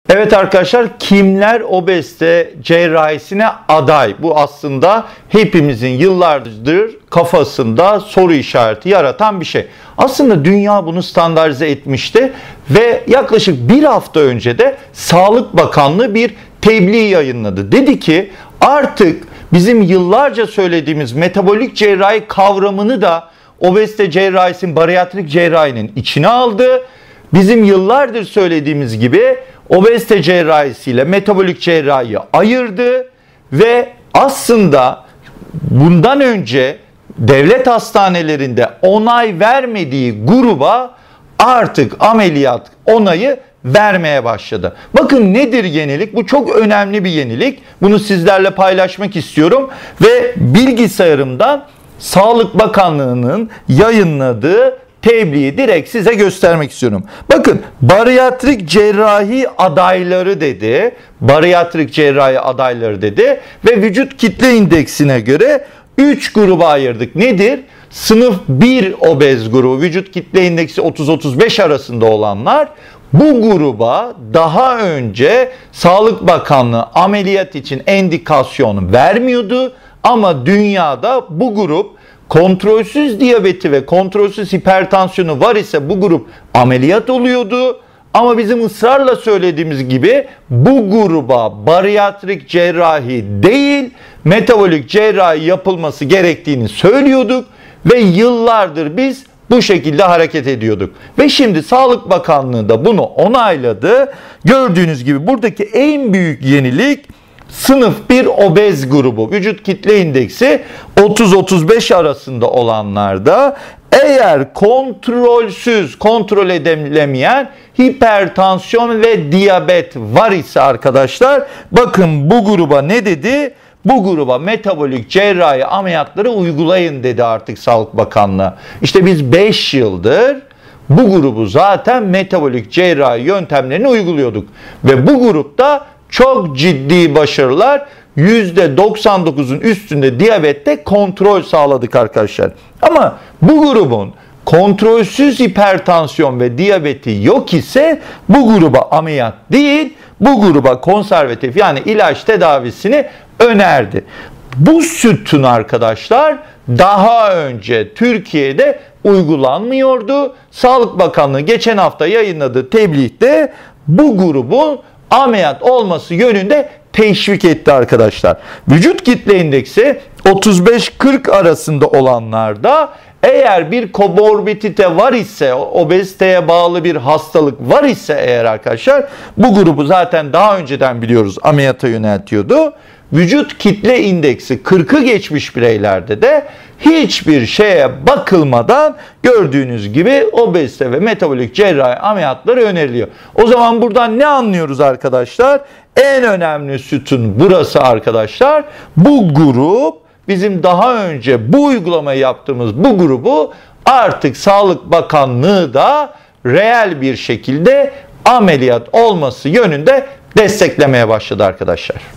Evet arkadaşlar, kimler obezite cerrahisine aday? Bu aslında hepimizin yıllardır kafasında soru işareti yaratan bir şey. Aslında dünya bunu standartize etmişti ve yaklaşık bir hafta önce de Sağlık Bakanlığı bir tebliğ yayınladı. Dedi ki artık bizim yıllarca söylediğimiz metabolik cerrahi kavramını da obezite cerrahisinin, bariyatrik cerrahinin içine aldı. Bizim yıllardır söylediğimiz gibi obezite cerrahisiyle metabolik cerrahiyi ayırdı ve aslında bundan önce devlet hastanelerinde onay vermediği gruba artık ameliyat onayı vermeye başladı. Bakın nedir yenilik? Bu çok önemli bir yenilik. Bunu sizlerle paylaşmak istiyorum ve bilgisayarımdan Sağlık Bakanlığı'nın yayınladığı tebliği direkt size göstermek istiyorum. Bakın, bariyatrik cerrahi adayları dedi. Bariyatrik cerrahi adayları dedi ve vücut kitle indeksine göre 3 gruba ayırdık. Nedir? Sınıf 1 obez grubu, vücut kitle indeksi 30-35 arasında olanlar. Bu gruba daha önce Sağlık Bakanlığı ameliyat için endikasyon vermiyordu ama dünyada bu grup kontrolsüz diyabeti ve kontrolsüz hipertansiyonu var ise bu grup ameliyat oluyordu. Ama bizim ısrarla söylediğimiz gibi bu gruba bariyatrik cerrahi değil, metabolik cerrahi yapılması gerektiğini söylüyorduk ve yıllardır biz bu şekilde hareket ediyorduk. Ve şimdi Sağlık Bakanlığı da bunu onayladı. Gördüğünüz gibi buradaki en büyük yenilik sınıf 1 obez grubu, vücut kitle indeksi 30-35 arasında olanlarda eğer kontrol edilemeyen hipertansiyon ve diyabet var ise arkadaşlar, bakın bu gruba ne dedi? Bu gruba metabolik cerrahi ameliyatları uygulayın dedi artık Sağlık Bakanlığı. İşte biz 5 yıldır bu grubu zaten metabolik cerrahi yöntemlerini uyguluyorduk. Ve bu grupta çok ciddi başarılar, %99'un üstünde diyabette kontrol sağladık arkadaşlar. Ama bu grubun kontrolsüz hipertansiyon ve diyabeti yok ise bu gruba ameliyat değil, bu gruba konservatif yani ilaç tedavisini önerdi. Bu sütun arkadaşlar daha önce Türkiye'de uygulanmıyordu. Sağlık Bakanlığı geçen hafta yayınladığı tebliğde bu grubun ameliyat olması yönünde teşvik etti arkadaşlar. Vücut kitle indeksi 35-40 arasında olanlarda eğer bir komorbidite var ise, obeziteye bağlı bir hastalık var ise eğer arkadaşlar, bu grubu zaten daha önceden biliyoruz ameliyata yöneltiyordu. Vücut kitle indeksi 40'ı geçmiş bireylerde de hiçbir şeye bakılmadan gördüğünüz gibi obezite ve metabolik cerrahi ameliyatları öneriliyor. O zaman buradan ne anlıyoruz arkadaşlar? En önemli sütun burası arkadaşlar. Bu grup, bizim daha önce bu uygulamayı yaptığımız bu grubu artık Sağlık Bakanlığı da reel bir şekilde ameliyat olması yönünde desteklemeye başladı arkadaşlar.